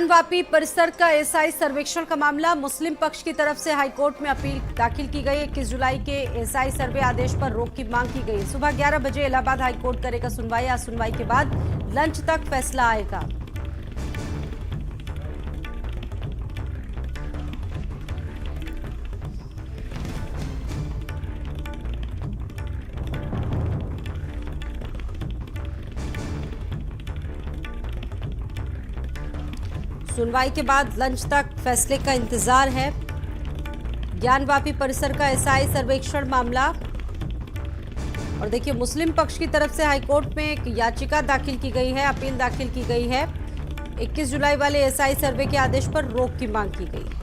ज्ञानवापी परिसर का एसआई सर्वेक्षण का मामला, मुस्लिम पक्ष की तरफ से हाईकोर्ट में अपील दाखिल की गई। 21 जुलाई के एसआई सर्वे आदेश पर रोक की मांग की गई। सुबह 11 बजे इलाहाबाद हाईकोर्ट करेगा सुनवाई। आज सुनवाई के बाद लंच तक फैसला आएगा। सुनवाई के बाद लंच तक फैसले का इंतजार है। ज्ञानवापी परिसर का एसआई सर्वेक्षण मामला, और देखिए मुस्लिम पक्ष की तरफ से हाईकोर्ट में एक याचिका दाखिल की गई है, अपील दाखिल की गई है। 21 जुलाई वाले एसआई सर्वे के आदेश पर रोक की मांग की गई है।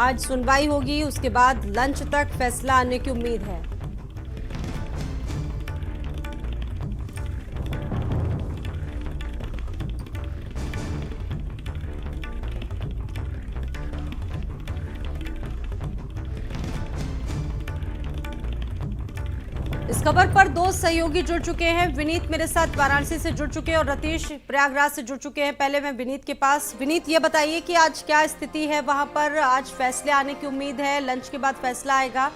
आज सुनवाई होगी, उसके बाद लंच तक फैसला आने की उम्मीद है। इस खबर पर दो सहयोगी जुड़ चुके हैं। विनीत मेरे साथ वाराणसी से जुड़ चुके हैं और रतीश प्रयागराज से जुड़ चुके हैं। पहले मैं विनीत के पास। विनीत, ये बताइए कि आज क्या स्थिति है वहां पर? आज फैसले आने की उम्मीद है, लंच के बाद फैसला आएगा?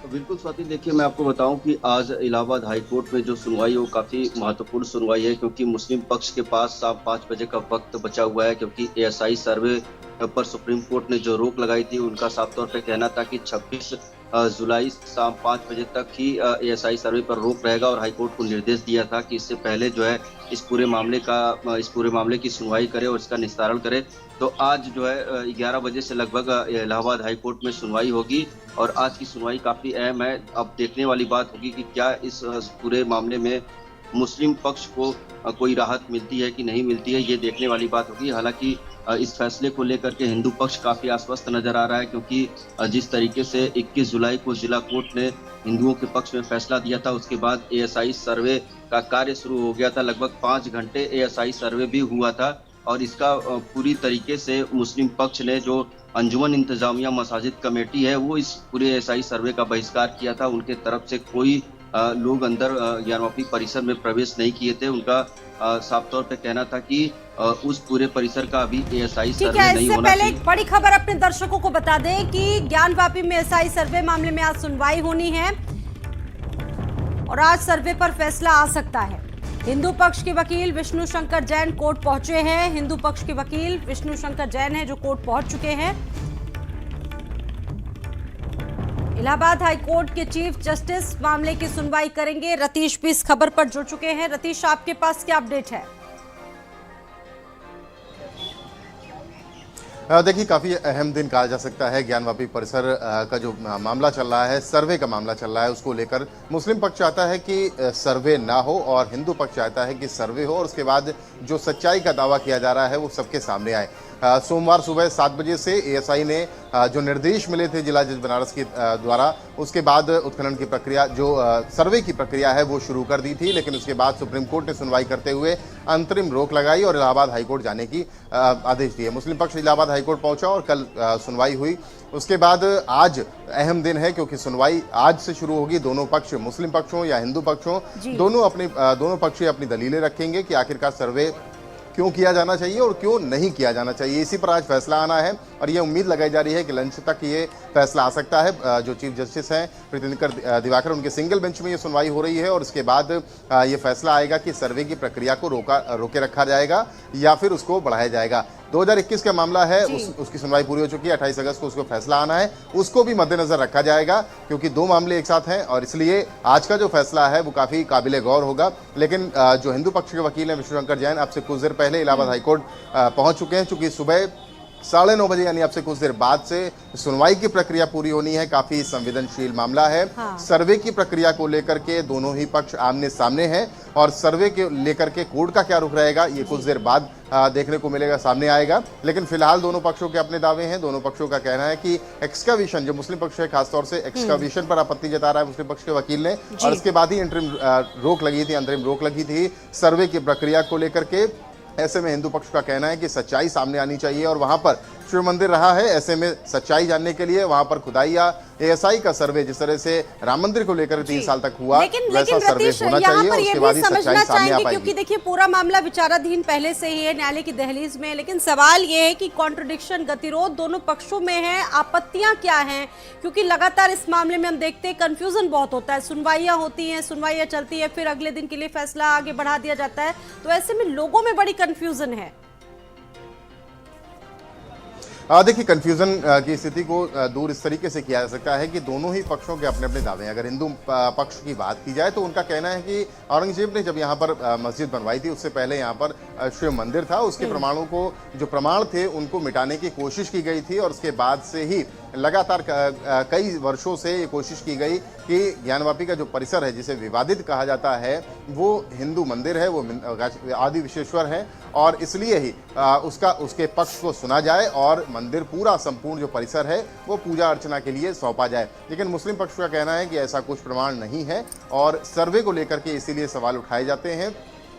बिल्कुल स्वाति, देखिए मैं आपको बताऊं कि आज इलाहाबाद हाई कोर्ट में जो सुनवाई है वो काफी महत्वपूर्ण सुनवाई है, क्योंकि मुस्लिम पक्ष के पास शाम 5 बजे का वक्त बचा हुआ है। क्योंकि एएसआई सर्वे पर सुप्रीम कोर्ट ने जो रोक लगाई थी, उनका साफ तौर पे कहना था कि 26 जुलाई शाम 5 बजे तक ही एएसआई सर्वे पर रोक रहेगा, और हाईकोर्ट को निर्देश दिया था कि इससे पहले जो है इस पूरे मामले की सुनवाई करे और इसका निस्तारण करे। तो आज जो है 11 बजे से लगभग इलाहाबाद हाईकोर्ट में सुनवाई होगी, और आज की सुनवाई काफी अहम है। अब देखने वाली बात होगी कि क्या इस पूरे मामले में मुस्लिम पक्ष को कोई राहत मिलती है कि नहीं मिलती है, ये देखने वाली बात होगी। हालांकि इस फैसले को लेकर के हिंदू पक्ष काफी आश्वस्त नजर आ रहा है, क्योंकि जिस तरीके से 21 जुलाई को जिला कोर्ट ने हिंदुओं के पक्ष में फैसला दिया था, उसके बाद एएसआई सर्वे का कार्य शुरू हो गया था। लगभग 5 घंटे एएसआई सर्वे भी हुआ था, और इसका पूरी तरीके से मुस्लिम पक्ष ने, जो अंजुमन इंतजामिया मसाजिद कमेटी है, वो इस पूरे एएसआई सर्वे का बहिष्कार किया था। उनके तरफ से कोई लोग अंदर ज्ञानवापी परिसर में प्रवेश नहीं किए थे। उनका साफ तौर पे कहना था कि उस पूरे परिसर का अभी एएसआई सर्वे नहीं होना चाहिए। पहले एक बड़ी खबर अपने दर्शकों को बता दें कि ज्ञानवापी में एएसआई सर्वे मामले में आज सुनवाई होनी है, और आज सर्वे पर फैसला आ सकता है। हिंदू पक्ष के वकील विष्णु शंकर जैन कोर्ट पहुंचे हैं। हिंदू पक्ष के वकील विष्णु शंकर जैन हैं जो कोर्ट पहुंच चुके हैं। इलाहाबाद हाई कोर्ट के चीफ जस्टिस मामले की सुनवाई करेंगे। रतीश भी इस खबर पर जुड़ चुके हैं। रतीश, आपके पास क्या अपडेट है? देखिए, काफ़ी अहम दिन कहा जा सकता है। ज्ञानवापी परिसर का जो मामला चल रहा है, सर्वे का मामला चल रहा है, उसको लेकर मुस्लिम पक्ष चाहता है कि सर्वे ना हो, और हिंदू पक्ष चाहता है कि सर्वे हो, और उसके बाद जो सच्चाई का दावा किया जा रहा है वो सबके सामने आए। सोमवार सुबह 7 बजे से एएसआई ने जो निर्देश मिले थे जिला जज बनारस के द्वारा, उसके बाद उत्खनन की प्रक्रिया, जो सर्वे की प्रक्रिया है, वो शुरू कर दी थी। लेकिन उसके बाद सुप्रीम कोर्ट ने सुनवाई करते हुए अंतरिम रोक लगाई और इलाहाबाद हाईकोर्ट जाने की आदेश दिए। मुस्लिम पक्ष इलाहाबाद हाईकोर्ट पहुंचा और कल सुनवाई हुई। उसके बाद आज अहम दिन है, क्योंकि सुनवाई आज से शुरू होगी। दोनों पक्ष, मुस्लिम पक्ष हो या हिंदू पक्ष हो, दोनों पक्ष अपनी दलीलें रखेंगे कि आखिरकार सर्वे क्यों किया जाना चाहिए और क्यों नहीं किया जाना चाहिए। इसी पर आज फैसला आना है, और ये उम्मीद लगाई जा रही है कि लंच तक ये फैसला आ सकता है। जो चीफ जस्टिस हैं प्रीतिंकर दिवाकर, उनके सिंगल बेंच में ये सुनवाई हो रही है, और इसके बाद ये फैसला आएगा कि सर्वे की प्रक्रिया को रोके रखा जाएगा या फिर उसको बढ़ाया जाएगा। 2021 का मामला है, उसकी सुनवाई पूरी हो चुकी है। 28 अगस्त को उसको फैसला आना है, उसको भी मद्देनजर रखा जाएगा, क्योंकि 2 मामले एक साथ हैं, और इसलिए आज का जो फैसला है वो काफी काबिले गौर होगा। लेकिन जो हिंदू पक्ष के वकील हैं विष्णु शंकर जैन, अब से कुछ देर पहले इलाहाबाद हाईकोर्ट पहुंच चुके हैं। चूंकि सुबह 9:30 बजे, यानी अब से कुछ देर बाद से सुनवाई की प्रक्रिया पूरी होनी है। काफी संवेदनशील मामला है। सर्वे की प्रक्रिया को लेकर के दोनों ही पक्ष आमने सामने हैं, और सर्वे के लेकर के कोर्ट का क्या रुख रहेगा ये कुछ देर बाद देखने को मिलेगा, सामने आएगा। लेकिन फिलहाल दोनों पक्षों के अपने दावे हैं। दोनों पक्षों का कहना है कि एक्सकवेशन, जो मुस्लिम पक्ष है खासतौर से एक्सकवेशन पर आपत्ति जता रहा है मुस्लिम पक्ष के वकील ने, और इसके बाद ही अंतरिम रोक लगी थी सर्वे की प्रक्रिया को लेकर के। ऐसे में हिंदू पक्ष का कहना है कि सच्चाई सामने आनी चाहिए, और वहां पर शिव मंदिर रहा है। ऐसे में सच्चाई जानने के लिए वहां पर खुदाई या एएसआई का सर्वे, जिस तरह से राम मंदिर को लेकर 3 साल तक हुआ, वैसा सर्वे होना चाहिए और उसके बाद ही सच्चाई सामने आ पाएगी। क्योंकि देखिए पूरा मामला विचाराधीन पहले से ही है, न्यायालय की दहलीज में, लेकिन सवाल ये है कि कॉन्ट्रडिक्शन, गतिरोध दोनों पक्षों में है, आपत्तियां क्या हैं? क्योंकि लगातार इस मामले में हम देखते हैं कंफ्यूजन बहुत होता है, सुनवाइयां होती हैं, सुनवाइयां चलती है, फिर अगले दिन के लिए फैसला आगे बढ़ा दिया जाता है, तो ऐसे में लोगों में बड़ी कंफ्यूजन है। देखिए, कंफ्यूजन की स्थिति को दूर इस तरीके से किया जा सकता है कि दोनों ही पक्षों के अपने अपने दावे हैं। अगर हिंदू पक्ष की बात की जाए तो उनका कहना है कि औरंगजेब ने जब यहाँ पर मस्जिद बनवाई थी, उससे पहले यहाँ पर शिव मंदिर था, उसके प्रमाणों को, जो प्रमाण थे उनको मिटाने की कोशिश की गई थी और उसके बाद से ही लगातार कई वर्षों से ये कोशिश की गई कि ज्ञानवापी का जो परिसर है, जिसे विवादित कहा जाता है, वो हिंदू मंदिर है, वो आदि विश्वेश्वर है और इसलिए ही उसके पक्ष को सुना जाए और मंदिर पूरा संपूर्ण जो परिसर है वो पूजा अर्चना के लिए सौंपा जाए। लेकिन मुस्लिम पक्ष का कहना है कि ऐसा कुछ प्रमाण नहीं है और सर्वे को लेकर के इसीलिए सवाल उठाए जाते हैं।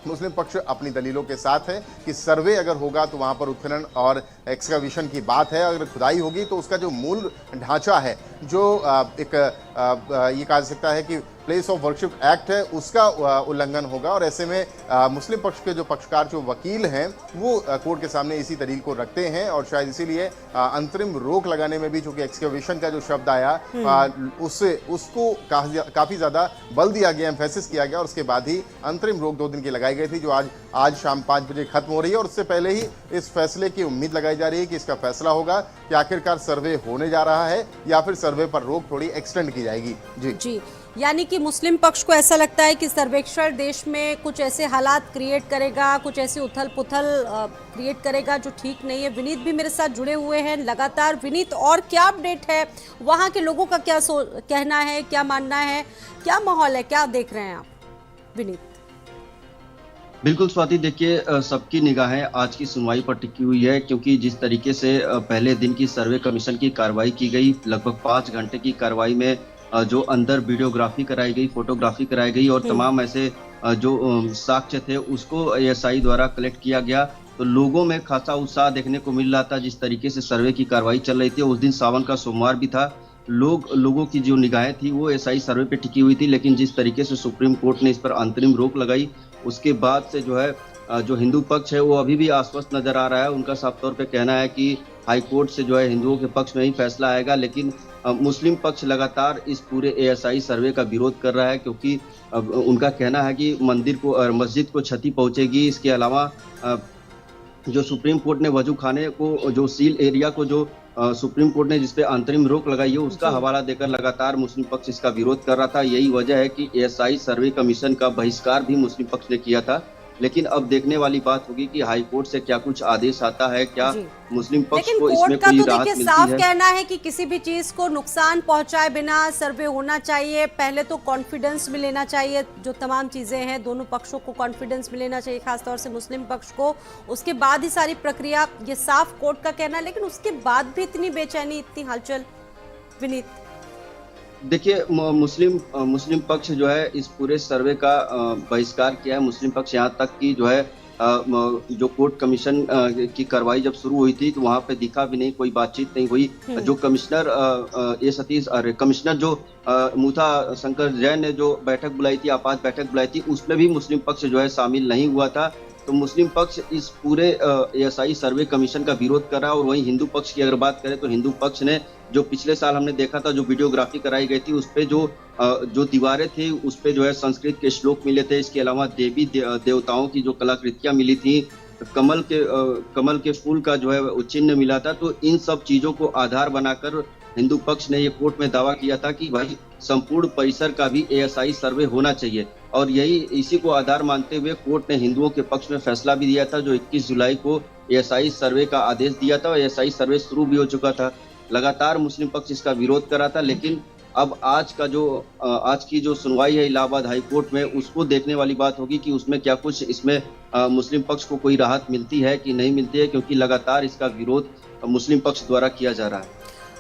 मुस्लिम पक्ष अपनी दलीलों के साथ है कि सर्वे अगर होगा तो वहाँ पर उत्खनन और एक्सकवेशन की बात है, अगर खुदाई होगी तो उसका जो मूल ढांचा है, जो ये कहा जा सकता है कि प्लेस ऑफ वर्शिप एक्ट है, उसका उल्लंघन होगा और ऐसे में मुस्लिम पक्ष के जो पक्षकार, जो वकील हैं, वो कोर्ट के सामने इसी दलील को रखते हैं और शायद इसीलिए अंतरिम रोक लगाने में भी, चूंकि एक्सकवेशन का जो शब्द आया उसको काफ़ी ज़्यादा बल दिया गया, एम्फेसिस किया गया और उसके बाद ही अंतरिम रोक 2 दिन की लगाई गई थी, जो आज शाम 5 बजे खत्म हो रही है और उससे पहले ही इस फैसले की उम्मीद लगाई जा रही है कि इसका फैसला होगा कि आखिरकार सर्वे होने जा रहा है या फिर सर्वे पर रोक थोड़ी एक्सटेंड की जाएगी। जी, यानी कि मुस्लिम पक्ष को ऐसा लगता है कि सर्वेक्षण देश में कुछ ऐसे हालात क्रिएट करेगा, कुछ ऐसी उथल पुथल क्रिएट करेगा जो ठीक नहीं है। विनीत भी मेरे साथ जुड़े हुए हैं लगातार। विनीत, और क्या अपडेट है, वहाँ के लोगों का क्या कहना है, क्या मानना है, क्या माहौल है, क्या देख रहे हैं आप विनीत? बिल्कुल स्वाति, देखिए सबकी निगाहें आज की सुनवाई पर टिकी हुई है, क्योंकि जिस तरीके से पहले दिन की सर्वे कमीशन की कार्रवाई की गई, लगभग 5 घंटे की कार्रवाई में जो अंदर वीडियोग्राफी कराई गई, फोटोग्राफी कराई गई और तमाम ऐसे जो साक्ष्य थे उसको एएसआई द्वारा कलेक्ट किया गया, तो लोगों में खासा उत्साह देखने को मिल रहा था। जिस तरीके से सर्वे की कार्रवाई चल रही थी, उस दिन सावन का सोमवार भी था, लोगों की जो निगाहें थी वो एएसआई सर्वे पे टिकी हुई थी। लेकिन जिस तरीके से सुप्रीम कोर्ट ने इस पर अंतरिम रोक लगाई, उसके बाद से जो है जो हिंदू पक्ष है वो अभी भी आश्वस्त नजर आ रहा है। उनका साफ तौर पे कहना है कि हाई कोर्ट से जो है हिंदुओं के पक्ष में ही फैसला आएगा, लेकिन मुस्लिम पक्ष लगातार इस पूरे एएसआई सर्वे का विरोध कर रहा है, क्योंकि उनका कहना है कि मस्जिद को क्षति पहुंचेगी। इसके अलावा जो सुप्रीम कोर्ट ने वजू खाने को, जो सील एरिया को जो सुप्रीम कोर्ट ने जिसपे अंतरिम रोक लगाई है, उसका हवाला देकर लगातार मुस्लिम पक्ष इसका विरोध कर रहा था। यही वजह है कि एएसआई सर्वे कमीशन का बहिष्कार भी मुस्लिम पक्ष ने किया था। लेकिन अब देखने वाली बात होगी कि हाई कोर्ट से क्या कुछ आदेश आता है, क्या मुस्लिम पक्ष को इसमें कोई राहत मिलती है। साफ कहना है कि किसी भी चीज को नुकसान पहुंचाए बिना सर्वे होना चाहिए। पहले तो कॉन्फिडेंस में लेना चाहिए, जो तमाम चीजें हैं दोनों पक्षों को कॉन्फिडेंस में लेना चाहिए, खासतौर से मुस्लिम पक्ष को। उसके बाद ही सारी प्रक्रिया, ये साफ कोर्ट का कहना है। लेकिन उसके बाद भी इतनी बेचैनी, इतनी हलचल विनीत? देखिए, मुस्लिम पक्ष जो है इस पूरे सर्वे का बहिष्कार किया है। मुस्लिम पक्ष यहाँ तक कि जो है जो कोर्ट कमीशन की कार्रवाई जब शुरू हुई थी तो वहाँ पे दिखा भी नहीं, कोई बातचीत नहीं हुई। जो कमिश्नर जो मूथा शंकर जैन ने जो बैठक बुलाई थी, आपात बैठक बुलाई थी, उसमें भी मुस्लिम पक्ष जो है शामिल नहीं हुआ था। तो मुस्लिम पक्ष इस पूरे एएसआई सर्वे कमीशन का विरोध कर रहा है। और वहीं हिंदू पक्ष की अगर बात करें तो हिंदू पक्ष ने, जो पिछले साल हमने देखा था, जो वीडियोग्राफी कराई गई थी, उस पे जो दीवारें थी उस पे जो है संस्कृत के श्लोक मिले थे। इसके अलावा देवी देवताओं की जो कलाकृतियां मिली थी, कमल के फूल का जो है चिन्ह मिला था। तो इन सब चीजों को आधार बनाकर हिंदू पक्ष ने ये कोर्ट में दावा किया था कि भाई संपूर्ण परिसर का भी एएसआई सर्वे होना चाहिए। और इसी को आधार मानते हुए कोर्ट ने हिंदुओं के पक्ष में फैसला भी दिया था, जो 21 जुलाई को एएसआई सर्वे का आदेश दिया था और एएसआई सर्वे शुरू भी हो चुका था। लगातार मुस्लिम पक्ष इसका विरोध कर रहा था, लेकिन अब आज की जो सुनवाई है इलाहाबाद हाई कोर्ट में, उसको देखने वाली बात होगी कि उसमें क्या कुछ इसमें मुस्लिम पक्ष को कोई राहत मिलती है कि नहीं मिलती है, क्योंकि लगातार इसका विरोध मुस्लिम पक्ष द्वारा किया जा रहा है।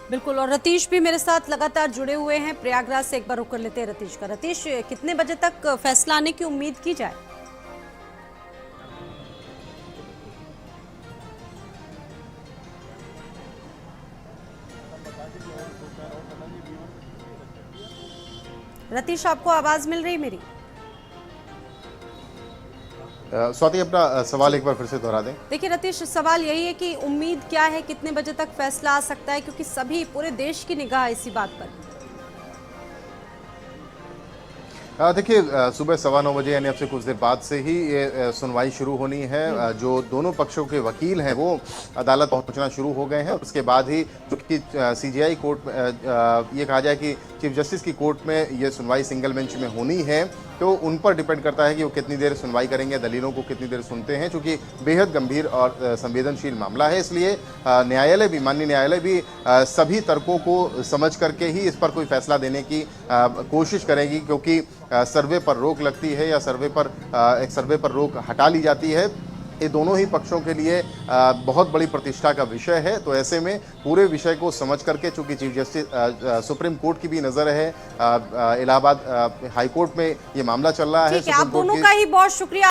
बिल्कुल, और रतीश भी मेरे साथ लगातार जुड़े हुए हैं प्रयागराज से। एक बार रुक कर लेते हैं रतीश का। रतीश, कितने बजे तक फैसला आने की उम्मीद की जाए? रतीश, आपको आवाज मिल रही मेरी? स्वाति, अपना सवाल एक बार फिर से दोहरा दें। देखिए रतीश, सवाल यही है कि उम्मीद क्या है, कितने बजे तक फैसला आ सकता है, क्योंकि सभी पूरे देश की निगाह है इसी बात पर। देखिए, सुबह 9:15 बजे यानी अब से कुछ देर बाद से ही ये सुनवाई शुरू होनी है। जो दोनों पक्षों के वकील हैं वो अदालत पहुंचना शुरू हो गए हैं। उसके बाद ही जो कि सीजेआई कोर्ट में ये कहा जाए कि चीफ जस्टिस की कोर्ट में ये सुनवाई सिंगल बेंच में होनी है, तो उन पर डिपेंड करता है कि वो कितनी देर सुनवाई करेंगे, दलीलों को कितनी देर सुनते हैं। चूंकि बेहद गंभीर और संवेदनशील मामला है, इसलिए न्यायालय भी, माननीय न्यायालय भी सभी तर्कों को समझ करके ही इस पर कोई फैसला देने की कोशिश करेगी, क्योंकि सर्वे पर रोक लगती है या एक सर्वे पर रोक हटा ली जाती है, ये दोनों ही पक्षों के लिए बहुत बड़ी प्रतिष्ठा का विषय है। तो ऐसे में पूरे विषय को समझ करके, चूंकि चीफ जस्टिस सुप्रीम कोर्ट की भी नज़र है, इलाहाबाद हाई कोर्ट में ये मामला चल रहा है। ठीक है, आप दोनों का ही बहुत शुक्रिया।